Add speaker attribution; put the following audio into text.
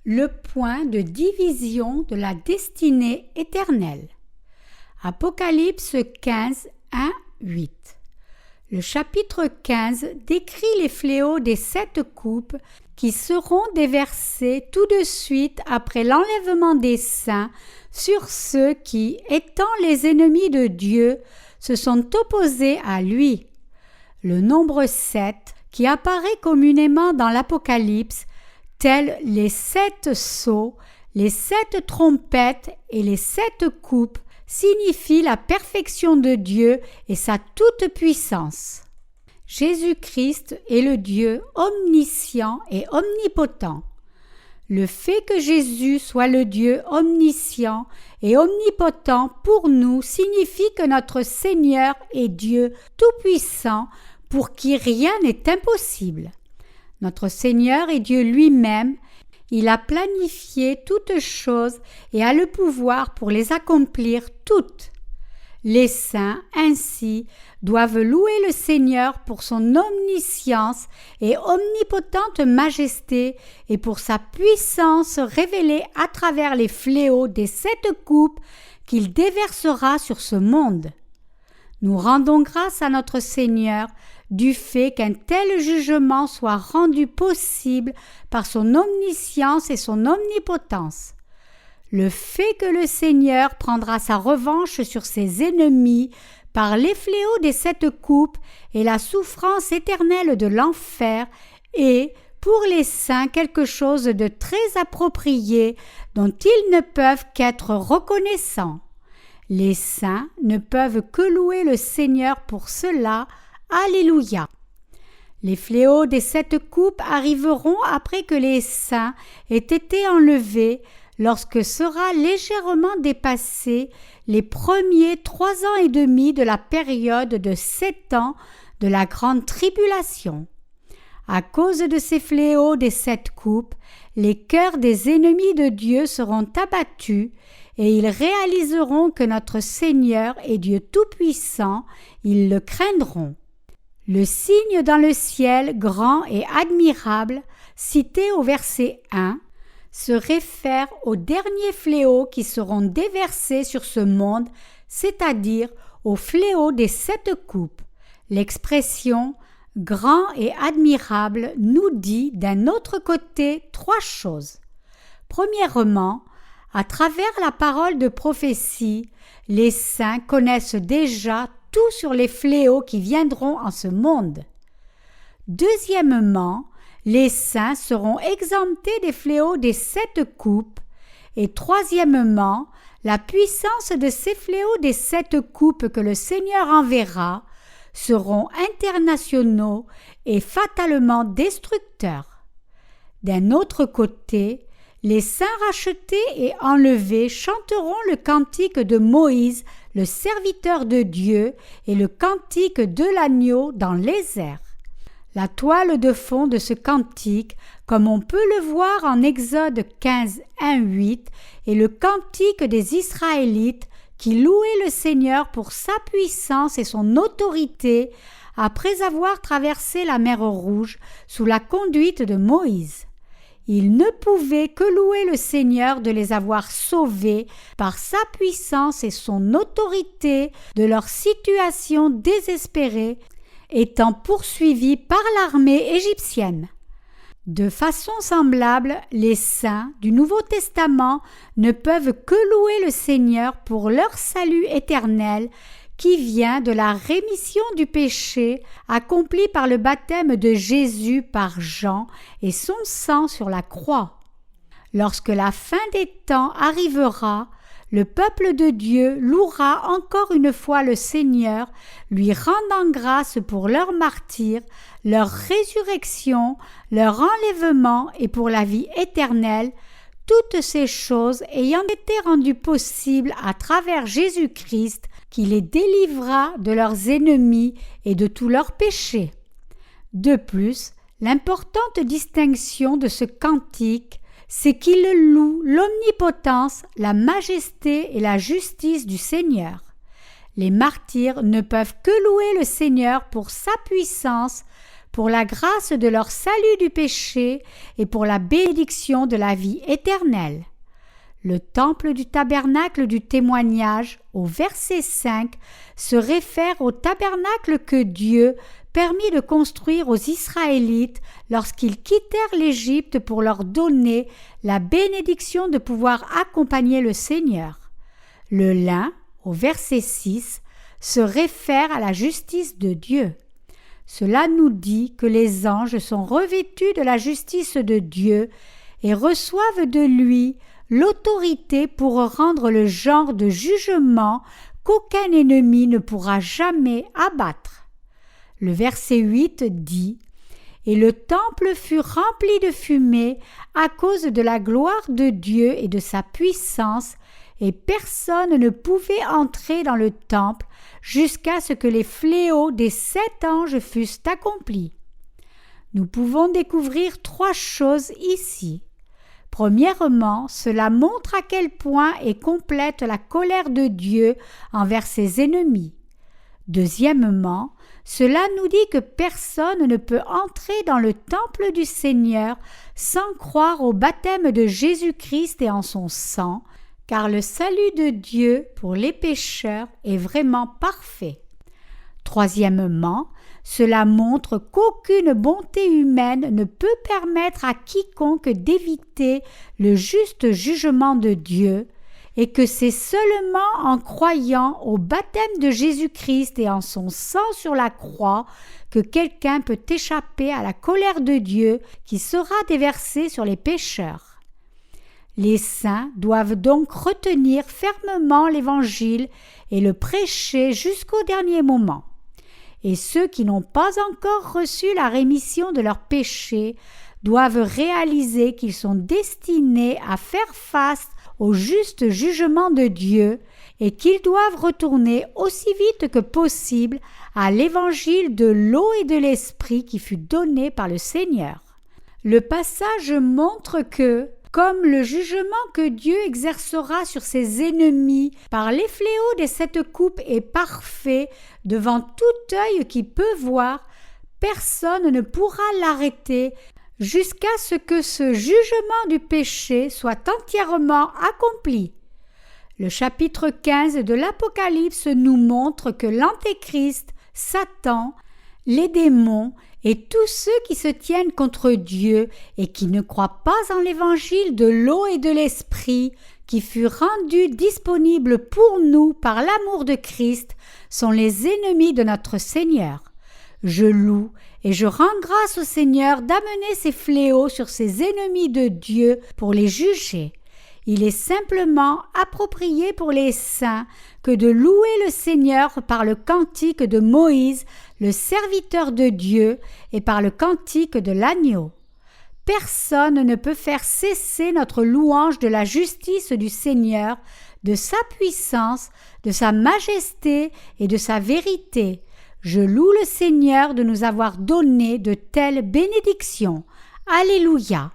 Speaker 1: le point de division de la destinée éternelle. Apocalypse 15, 1, 8. Le chapitre 15 décrit les fléaux des 7 coupes qui seront déversées tout de suite après l'enlèvement des saints sur ceux qui, étant les ennemis de Dieu, se sont opposés à lui. Le nombre 7, qui apparaît communément dans l'Apocalypse, tels les 7 sceaux, les 7 trompettes et les 7 coupes, signifie la perfection de Dieu et sa toute-puissance. Jésus-Christ est le Dieu omniscient et omnipotent. Le fait que Jésus soit le Dieu omniscient et omnipotent pour nous signifie que notre Seigneur est Dieu tout-puissant pour qui rien n'est impossible. Notre Seigneur est Dieu lui-même. Il a planifié toutes choses et a le pouvoir pour les accomplir toutes. Les saints, ainsi, doivent louer le Seigneur pour son omniscience et omnipotente majesté et pour sa puissance révélée à travers les fléaux des 7 coupes qu'il déversera sur ce monde. Nous rendons grâce à notre Seigneur du fait qu'un tel jugement soit rendu possible par son omniscience et son omnipotence. Le fait que le Seigneur prendra sa revanche sur ses ennemis par les fléaux des 7 coupes et la souffrance éternelle de l'enfer est, pour les saints, quelque chose de très approprié dont ils ne peuvent qu'être reconnaissants. Les saints ne peuvent que louer le Seigneur pour cela. Alléluia! Les fléaux des 7 coupes arriveront après que les saints aient été enlevés, lorsque sera légèrement dépassé les premiers 3 ans et demi de la période de 7 ans de la grande tribulation. À cause de ces fléaux des 7 coupes, les cœurs des ennemis de Dieu seront abattus et ils réaliseront que notre Seigneur est Dieu tout-puissant, ils le craindront. Le signe dans le ciel grand et admirable, cité au verset 1, se réfère aux derniers fléaux qui seront déversés sur ce monde, c'est-à-dire aux fléaux des 7 coupes. L'expression « grand et admirable » nous dit d'un autre côté 3 choses. Premièrement, à travers la parole de prophétie, les saints connaissent déjà tout sur les fléaux qui viendront en ce monde. Deuxièmement, les saints seront exemptés des fléaux des 7 coupes. Et troisièmement, la puissance de ces fléaux des 7 coupes que le Seigneur enverra seront internationaux et fatalement destructeurs. D'un autre côté, les saints rachetés et enlevés chanteront le cantique de Moïse, le serviteur de Dieu, et le cantique de l'agneau dans les airs. La toile de fond de ce cantique, comme on peut le voir en Exode 15, 1, 8, est le cantique des Israélites qui louaient le Seigneur pour sa puissance et son autorité après avoir traversé la mer Rouge sous la conduite de Moïse. Ils ne pouvaient que louer le Seigneur de les avoir sauvés par sa puissance et son autorité de leur situation désespérée, étant poursuivis par l'armée égyptienne. De façon semblable, les saints du Nouveau Testament ne peuvent que louer le Seigneur pour leur salut éternel qui vient de la rémission du péché accompli par le baptême de Jésus par Jean et son sang sur la croix. Lorsque la fin des temps arrivera, le peuple de Dieu louera encore une fois le Seigneur, lui rendant grâce pour leur martyre, leur résurrection, leur enlèvement et pour la vie éternelle, toutes ces choses ayant été rendues possibles à travers Jésus-Christ, qui les délivra de leurs ennemis et de tous leurs péchés. De plus, l'importante distinction de ce cantique, c'est qu'il loue l'omnipotence, la majesté et la justice du Seigneur. Les martyrs ne peuvent que louer le Seigneur pour sa puissance, pour la grâce de leur salut du péché et pour la bénédiction de la vie éternelle. Le temple du tabernacle du témoignage, au verset 5, se réfère au tabernacle que Dieu permit de construire aux Israélites lorsqu'ils quittèrent l'Égypte pour leur donner la bénédiction de pouvoir accompagner le Seigneur. Le lin, au verset 6, se réfère à la justice de Dieu. Cela nous dit que les anges sont revêtus de la justice de Dieu et reçoivent de lui l'autorité pour rendre le genre de jugement qu'aucun ennemi ne pourra jamais abattre. Le verset 8 dit « Et le temple fut rempli de fumée à cause de la gloire de Dieu et de sa puissance, et personne ne pouvait entrer dans le temple jusqu'à ce que les fléaux des 7 anges fussent accomplis. » Nous pouvons découvrir 3 choses ici. Premièrement, cela montre à quel point est complète la colère de Dieu envers ses ennemis. Deuxièmement, cela nous dit que personne ne peut entrer dans le temple du Seigneur sans croire au baptême de Jésus-Christ et en son sang, car le salut de Dieu pour les pécheurs est vraiment parfait. Troisièmement, cela montre qu'aucune bonté humaine ne peut permettre à quiconque d'éviter le juste jugement de Dieu, et que c'est seulement en croyant au baptême de Jésus-Christ et en son sang sur la croix que quelqu'un peut échapper à la colère de Dieu qui sera déversée sur les pécheurs. Les saints doivent donc retenir fermement l'Évangile et le prêcher jusqu'au dernier moment. Et ceux qui n'ont pas encore reçu la rémission de leurs péchés doivent réaliser qu'ils sont destinés à faire face au juste jugement de Dieu et qu'ils doivent retourner aussi vite que possible à l'évangile de l'eau et de l'esprit qui fut donné par le Seigneur. Le passage montre que, comme le jugement que Dieu exercera sur ses ennemis par les fléaux des 7 coupes est parfait devant tout œil qui peut voir, personne ne pourra l'arrêter jusqu'à ce que ce jugement du péché soit entièrement accompli. Le chapitre 15 de l'Apocalypse nous montre que l'Antéchrist, Satan, les démons et tous ceux qui se tiennent contre Dieu et qui ne croient pas en l'évangile de l'eau et de l'esprit qui fut rendu disponible pour nous par l'amour de Christ sont les ennemis de notre Seigneur. Je loue et je rends grâce au Seigneur d'amener ces fléaux sur ces ennemis de Dieu pour les juger. Il est simplement approprié pour les saints que de louer le Seigneur par le cantique de Moïse, le serviteur de Dieu, et par le cantique de l'agneau. Personne ne peut faire cesser notre louange de la justice du Seigneur, de sa puissance, de sa majesté et de sa vérité. Je loue le Seigneur de nous avoir donné de telles bénédictions. Alléluia.